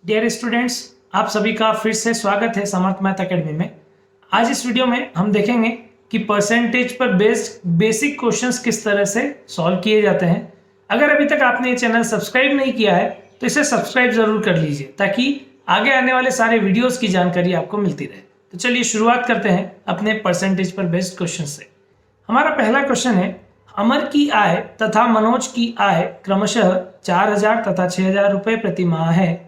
Dear students, आप सभी का फिर से स्वागत है समर्थ मैथ एकेडमी में। आज इस वीडियो में हम देखेंगे कि परसेंटेज पर बेस्ड बेसिक क्वेश्चंस किस तरह से सॉल्व किए जाते हैं। अगर अभी तक आपने ये चैनल सब्सक्राइब नहीं किया है तो इसे सब्सक्राइब जरूर कर लीजिए ताकि आगे आने वाले सारे वीडियोस की जानकारी आपको मिलती रहे। तो चलिए शुरुआत करते हैं अपने परसेंटेज पर बेस्ड क्वेश्चन से। हमारा पहला क्वेश्चन है, अमर की आय तथा मनोज की आय क्रमशः 4,000 तथा 6,000 रुपये प्रति माह है।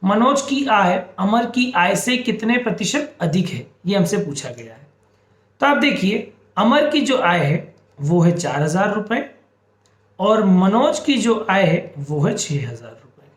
मनोज की आय अमर की आय से कितने प्रतिशत अधिक है, ये हमसे पूछा गया है। तो आप देखिए, अमर की जो आय है वो है 4,000 रुपये और मनोज की जो आय है वो है 6,000 रुपये।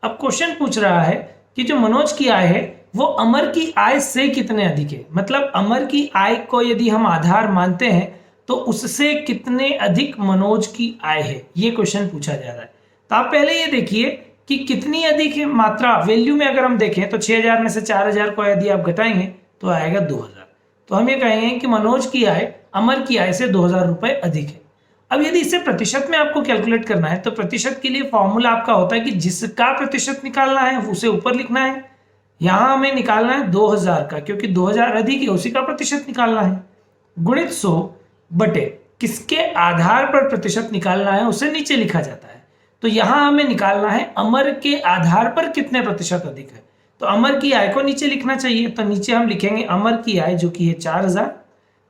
अब क्वेश्चन पूछ रहा है कि जो मनोज की आय है वो अमर की आय से कितने अधिक है, मतलब अमर की आय को यदि हम आधार मानते हैं तो उससे कितने अधिक मनोज की आय है, ये क्वेश्चन पूछा जा रहा है। तो आप पहले ये देखिए कि कितनी अधिक है मात्रा, वैल्यू में अगर हम देखें तो 6,000 में से 4,000 को यदि आप घटाएंगे तो आएगा 2,000। तो हम ये कहेंगे कि मनोज की आय अमर की आय से 2,000 रुपये अधिक है। अब यदि इसे प्रतिशत में आपको कैलकुलेट करना है तो प्रतिशत के लिए फॉर्मूला आपका होता है कि जिसका प्रतिशत निकालना है उसे ऊपर लिखना है। यहाँ हमें निकालना है 2,000 का, क्योंकि 2,000 अधिक है उसी का प्रतिशत निकालना है, गुणित 100 बटे किसके आधार पर प्रतिशत निकालना है उसे नीचे लिखा जाता है। तो यहां हमें निकालना है अमर के आधार पर कितने प्रतिशत अधिक है। तो अमर की आय को नीचे लिखना चाहिए, तो नीचे हम लिखेंगे अमर की आय जो कि है 4,000।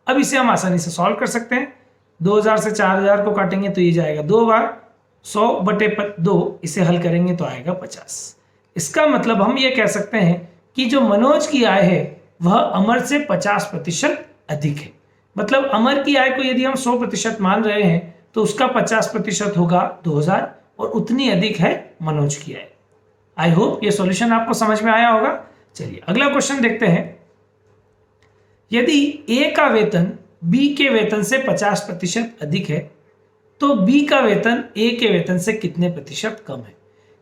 अब इसे हम आसानी से सॉल्व कर सकते हैं। 2,000 से 4,000 को काटेंगे तो ये जाएगा 2 बार, 100 बटे 2, इसे हल करेंगे तो आएगा 50। इसका मतलब हम ये कह सकते हैं कि जो मनोज की आय है वह अमर से 50% अधिक है। मतलब अमर की आय को यदि हम 100% मान रहे हैं तो उसका 50% होगा 2,000 और उतनी अधिक है मनोज की आय। आई होप ये सॉल्यूशन आपको समझ में आया होगा। चलिए अगला क्वेश्चन देखते हैं। यदि ए का वेतन बी के वेतन से 50% अधिक है तो बी का वेतन ए के वेतन से कितने प्रतिशत कम है।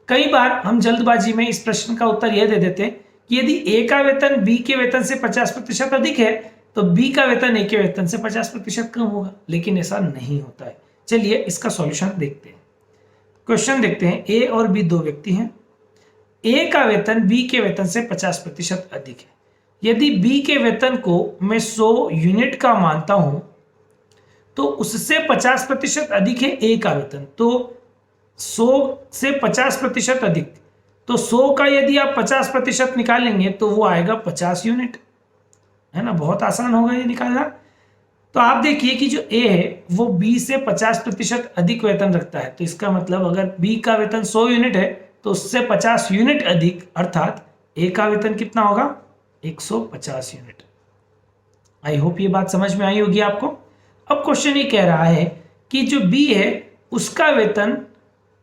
कई बार हम जल्दबाजी में इस प्रश्न का उत्तर यह दे देते हैं कि यदि ए का वेतन बी के वेतन से 50% अधिक है तो बी का वेतन ए के वेतन से 50% कम होगा, लेकिन ऐसा नहीं होता है। चलिए इसका सॉल्यूशन देखते हैं। क्वेश्चन देखते हैं, ए और बी दो व्यक्ति हैं। ए का वेतन बी के वेतन से 50% अधिक है। यदि बी के वेतन को मैं 100 यूनिट का मानता हूं तो उससे 50% अधिक है ए का वेतन, तो 100 से 50% अधिक, तो 100 का यदि आप 50% निकालेंगे तो वो आएगा 50 यूनिट, है ना। बहुत आसान होगा ये निकालना। तो आप देखिए कि जो ए है वो बी से 50% अधिक वेतन रखता है, तो इसका मतलब अगर बी का वेतन 100 यूनिट है तो उससे 50 यूनिट अधिक, अर्थात ए का वेतन कितना होगा 150 यूनिट। आई होप ये बात समझ में आई होगी आपको। अब क्वेश्चन ये कह रहा है कि जो बी है उसका वेतन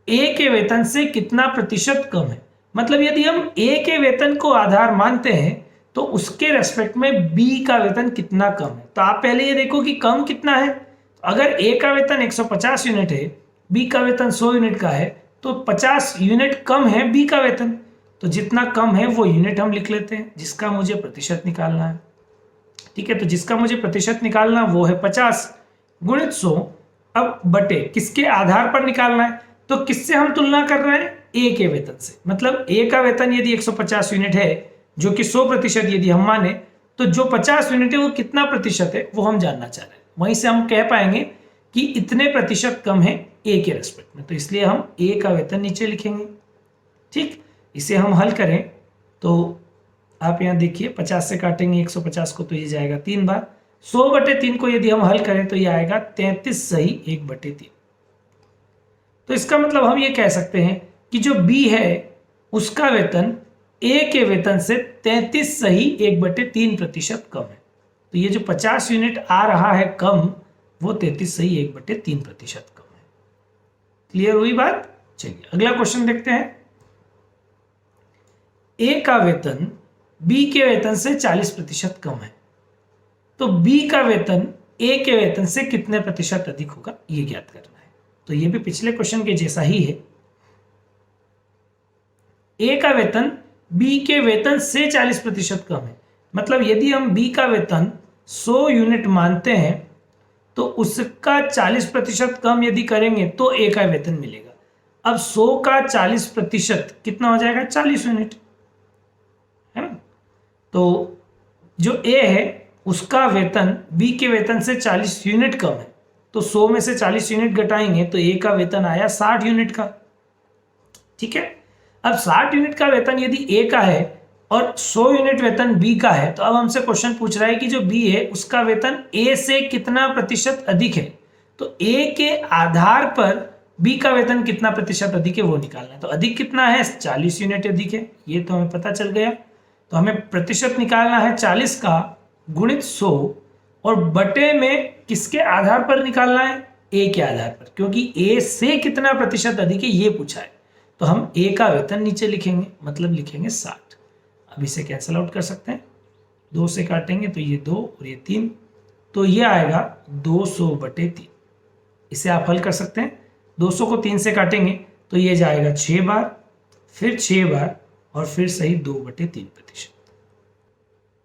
ए के वेतन से कितना प्रतिशत कम है। मतलब यदि हम ए के वेतन को आधार मानते हैं तो उसके रेस्पेक्ट में बी का वेतन कितना कम है। तो आप पहले ये देखो कि कम कितना है। अगर ए का वेतन 150 यूनिट है, बी का वेतन 100 यूनिट का है, तो 50 यूनिट कम है बी का वेतन। तो जितना कम है वो यूनिट हम लिख लेते हैं जिसका मुझे प्रतिशत निकालना है। ठीक है, तो जिसका मुझे प्रतिशत निकालना वो है 50 गुणित 100। अब बटे किसके आधार पर निकालना है, तो किससे हम तुलना कर रहे हैं, ए के वेतन से। मतलब ए का वेतन यदि 150 यूनिट है जो कि 100% यदि हम माने, तो जो 50 यूनिट है वो कितना प्रतिशत है वो हम जानना चाह रहे हैं। वहीं से हम कह पाएंगे कि इतने प्रतिशत कम है ए के रेस्पेक्ट में, तो इसलिए हम ए का वेतन नीचे लिखेंगे। ठीक, इसे हम हल करें तो आप यहाँ देखिए 50 से काटेंगे 150 को तो ये जाएगा 3 बार, 100 बटे 3 को यदि हम हल करें तो ये आएगा 33 सही 1/3। तो इसका मतलब हम ये कह सकते हैं कि जो बी है उसका वेतन ए के वेतन से 33 सही 1/3% कम है। तो ये जो 50 यूनिट आ रहा है कम, वो 33 सही 1/3% कम है। क्लियर हुई बात। चलिए अगला क्वेश्चन देखते हैं। ए का वेतन बी के वेतन से 40% कम है, तो बी का वेतन ए के वेतन से कितने प्रतिशत अधिक होगा ये ज्ञात करना है। तो ये भी पिछले क्वेश्चन के जैसा ही है। ए का वेतन बी के वेतन से 40% कम है, मतलब यदि हम बी का वेतन 100 यूनिट मानते हैं तो उसका 40% कम यदि करेंगे तो ए का वेतन मिलेगा। अब 100 का 40% कितना हो जाएगा 40 यूनिट, तो जो ए है उसका वेतन बी के वेतन से 40 यूनिट कम है, तो 100 में से 40 यूनिट घटाएंगे तो ए का वेतन आया 60 यूनिट का। ठीक है, अब 60 यूनिट का वेतन यदि ए का है और 100 यूनिट वेतन बी का है, तो अब हमसे क्वेश्चन पूछ रहा है कि जो बी है उसका वेतन ए से कितना प्रतिशत अधिक है। तो ए के आधार पर बी का वेतन कितना प्रतिशत अधिक है वो निकालना है। तो अधिक कितना है, 40 यूनिट अधिक है, ये तो हमें पता चल गया। तो हमें प्रतिशत निकालना है 40 का गुणित 100 और बटे में किसके आधार पर निकालना है, ए के आधार पर, क्योंकि ए से कितना प्रतिशत अधिक है ये पूछा है। तो हम ए का वेतन नीचे लिखेंगे, मतलब लिखेंगे 60। अब इसे कैंसिल आउट कर सकते हैं, 2 से काटेंगे तो ये 2 और ये 3, तो ये आएगा 200/3। इसे आप हल कर सकते हैं, 200 को 3 से काटेंगे तो ये जाएगा 6 बार, फिर 6 बार और फिर सही 2/3%।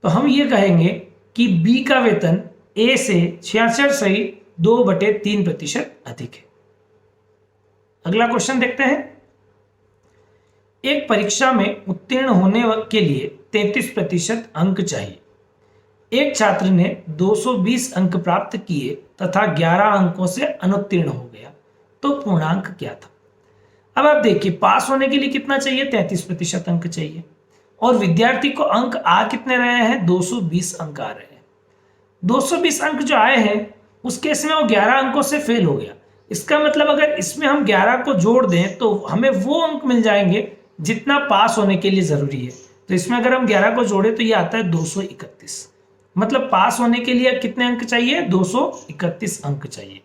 तो हम ये कहेंगे कि बी का वेतन ए से 66 सही 2/3% अधिक है। अगला क्वेश्चन देखते हैं। एक परीक्षा में उत्तीर्ण होने के लिए 33% अंक चाहिए। एक छात्र ने 220 अंक प्राप्त किए तथा 11 अंकों से अनुत्तीर्ण हो गया, तो पूर्णांक क्या था। अब आप देखिए, पास होने के लिए कितना चाहिए, 33% अंक चाहिए, और विद्यार्थी को अंक आ कितने रहे हैं, 220 अंक आ रहे हैं। 220 अंक जो आए हैं उस केस में वो 11 अंकों से फेल हो गया। इसका मतलब अगर इसमें हम 11 को जोड़ दें तो हमें वो अंक मिल जाएंगे जितना पास होने के लिए जरूरी है। तो इसमें अगर हम 11 को जोड़े तो ये आता है 231, मतलब पास होने के लिए कितने अंक चाहिए, 231 अंक चाहिए।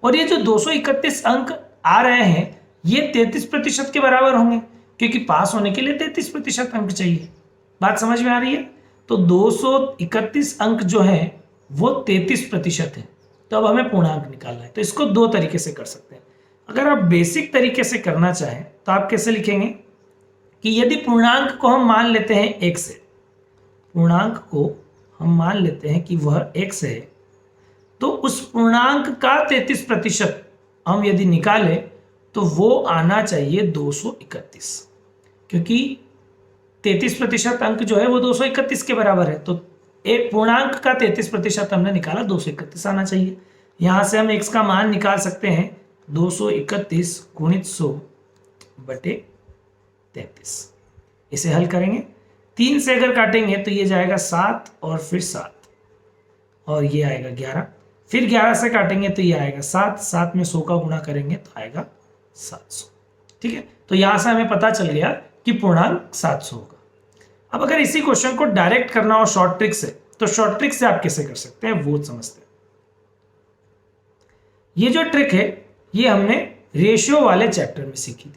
और ये जो 231 अंक आ रहे हैं ये 33% के बराबर होंगे, क्योंकि पास होने के लिए 33% अंक चाहिए। बात समझ में आ रही है। तो 231 अंक जो है वो 33% है। तो अब हमें पूर्णांक निकालना है, तो इसको 2 तरीके से कर सकते हैं। अगर आप बेसिक तरीके से करना चाहें तो आप कैसे लिखेंगे कि यदि पूर्णांक को हम मान लेते हैं x है, पूर्णांक को हम मान लेते हैं कि वह x है, तो उस पूर्णांक का 33% हम यदि निकालें तो वो आना चाहिए 231, क्योंकि 33% अंक जो है वो 231 के बराबर है। तो एक पूर्णांक का 33% हमने निकाला, 231 आना चाहिए। यहां से हम x का मान निकाल सकते हैं 231 गुणित 100/33। इसे हल करेंगे, 3 से अगर काटेंगे तो ये जाएगा 7 और फिर 7 और ये आएगा 11, फिर 11 से काटेंगे तो ये आएगा 7, 7 में 100 का गुणा करेंगे तो आएगा 700। ठीक है, तो यहां से हमें पता चल गया कि पूर्णांक 700 होगा। अब अगर इसी क्वेश्चन को डायरेक्ट करना हो शॉर्ट ट्रिक से, तो शॉर्ट ट्रिक से आप कैसे कर सकते हैं वो समझते हैं। ये जो ट्रिक है ये हमने रेशियो वाले चैप्टर में सीखी थी।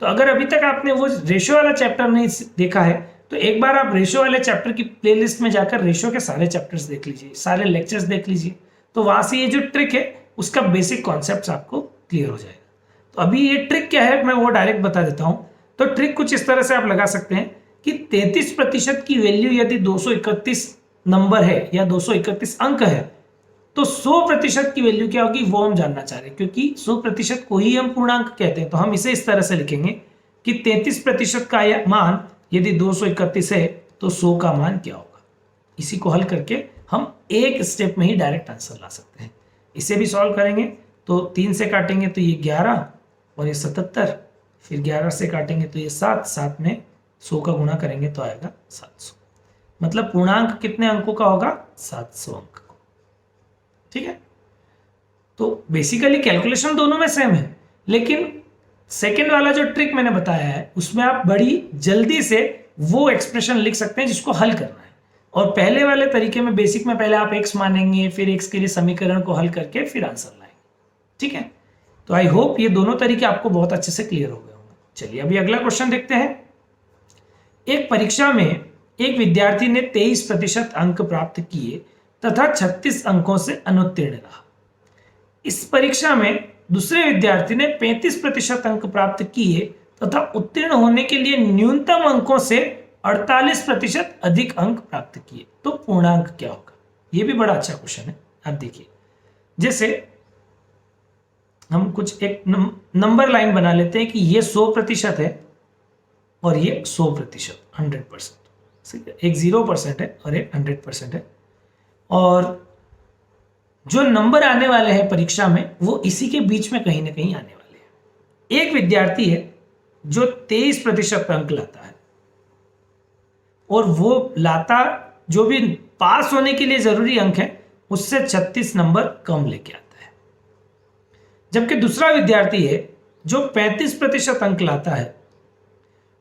तो अगर अभी तक आपने वो रेशियो वाला चैप्टर नहीं देखा है तो एक बार आप रेशियो वाले चैप्टर की प्लेलिस्ट में जाकर रेशियो के सारे चैप्टर्स देख लीजिए, सारे लेक्चर्स देख लीजिए। तो वहां से ये जो ट्रिक है उसका बेसिक कॉन्सेप्ट आपको क्लियर हो जाएगा। तो अभी ये ट्रिक क्या है मैं वो डायरेक्ट बता देता हूं। तो ट्रिक कुछ इस तरह से आप लगा सकते हैं कि 33% की वैल्यू यदि 231 नंबर है या 231 अंक है तो 100% की वैल्यू क्या होगी वो हम जानना चाह रहे हैं, क्योंकि 100% को ही हम पूर्णांक कहते हैं। तो हम इसे इस तरह से लिखेंगे कि 33% का मान यदि 231 है तो 100 का मान क्या होगा। इसी को हल करके हम एक स्टेप में ही डायरेक्ट आंसर ला सकते हैं। इसे भी सॉल्व करेंगे तो 3 से काटेंगे तो ये 11 और ये 77, फिर 11 से काटेंगे तो ये 7, 7 में 100 का गुणा करेंगे तो आएगा 700। मतलब पूर्णांक कितने अंकों का होगा, 700 अंक का। ठीक है, तो बेसिकली कैलकुलेशन दोनों में सेम है, लेकिन सेकेंड वाला जो ट्रिक मैंने बताया है उसमें आप बड़ी जल्दी से वो एक्सप्रेशन लिख सकते हैं जिसको हल करना है। और पहले वाले तरीके में बेसिक में पहले आप x मानेंगे, फिर x के लिए समीकरण को हल करके फिर आंसर लाएंगे। ठीक है, तो आई होप ये दोनों तरीके आपको बहुत अच्छे से क्लियर हो गए होंगे। चलिए अभी अगला क्वेश्चन देखते हैं। एक परीक्षा में एक विद्यार्थी ने 23% अंक प्राप्त किए तथा 36 अंकों से अनुत्तीर्ण रहा। इस परीक्षा में दूसरे विद्यार्थी ने 35% अंक प्राप्त किए तथा उत्तीर्ण होने के लिए न्यूनतम अंकों से 48% अधिक अंक प्राप्त किए, तो पूर्णांक क्या होगा। यह भी बड़ा अच्छा क्वेश्चन है। आप देखिए, जैसे हम कुछ एक नंबर लाइन बना लेते हैं कि ये 100% है और ये 100%, 100%। एक 0% है और एक 100% है। और जो नंबर आने वाले हैं परीक्षा में वो इसी के बीच में कहीं ना कहीं आने वाले हैं। एक विद्यार्थी है जो 23% अंक लाता है और वो लाता जो भी पास होने के लिए जरूरी अंक है उससे 36 नंबर कम लेके आता है, जबकि दूसरा विद्यार्थी है जो 35% अंक लाता है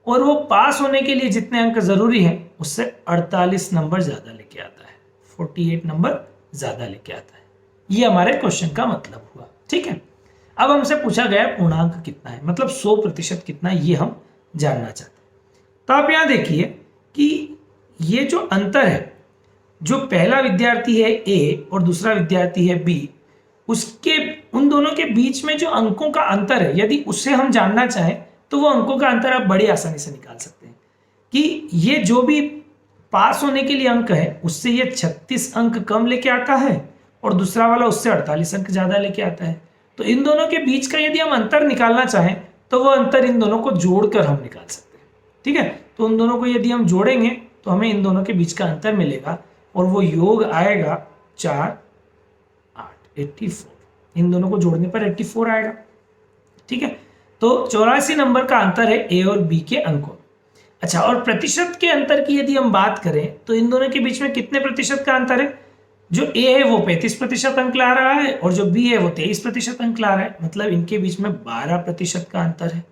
और वो पास होने के लिए जितने अंक जरूरी हैं उससे 48 नंबर ज्यादा लेके आता है, 48 नंबर ज्यादा लेके आता है। ये हमारे क्वेश्चन का मतलब हुआ। ठीक है, अब हमसे पूछा गया पूर्णांक कितना है, मतलब 100% कितना है, ये हम जानना चाहते हैं। तो आप यहां देखिए कि ये जो अंतर है, जो पहला विद्यार्थी है ए और दूसरा विद्यार्थी है बी, उसके उन दोनों के बीच में जो अंकों का अंतर है, यदि उससे हम जानना चाहें तो वो अंकों का अंतर आप बड़ी आसानी से निकाल सकते हैं कि ये जो भी पास होने के लिए अंक है उससे ये 36 अंक कम लेके आता है और दूसरा वाला उससे 48 अंक ज्यादा लेके आता है। तो इन दोनों के बीच का यदि हम अंतर निकालना चाहें तो वो अंतर इन दोनों को जोड़कर हम निकाल सकते हैं। ठीक है, तो उन दोनों को यदि हम जोड़ेंगे तो हमें इन दोनों के बीच का अंतर मिलेगा और वो योग आएगा 4, 8, 84। इन दोनों को जोड़ने पर 84 आएगा। ठीक है, तो 84 नंबर का अंतर है ए और बी के अंकों। अच्छा, और प्रतिशत के अंतर की यदि हम बात करें तो इन दोनों के बीच में कितने प्रतिशत का अंतर है? जो ए है वो 35% अंक ला रहा है और जो बी है वो 23% अंक ला रहा है, मतलब इनके बीच में 12% का अंतर है।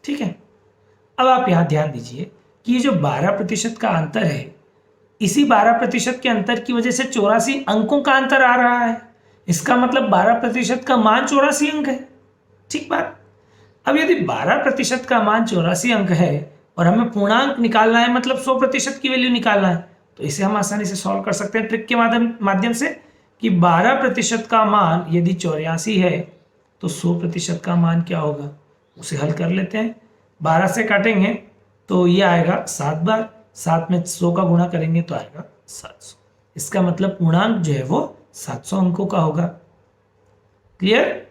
ठीक है, अब आप यहां ध्यान दीजिए कि ये जो 12% का अंतर है, इसी 12% के अंतर की वजह से 84 अंकों का अंतर आ रहा है। इसका मतलब 12% का मान 84 अंक है। ठीक बात। अब यदि 12% का मान 84 अंक है और हमें पूर्णांक निकालना है, मतलब 100% की वैल्यू निकालना है, तो इसे हम आसानी से सॉल्व कर सकते हैं ट्रिक के माध्यम से कि 12% का मान यदि 84 है तो 100% का मान क्या होगा, उसे हल कर लेते हैं। 12 से काटेंगे तो ये आएगा 7 बार, 7 में 100 का गुणा करेंगे तो आएगा 700। इसका मतलब पूर्णांक जो है वो 700 अंकों का होगा। क्लियर?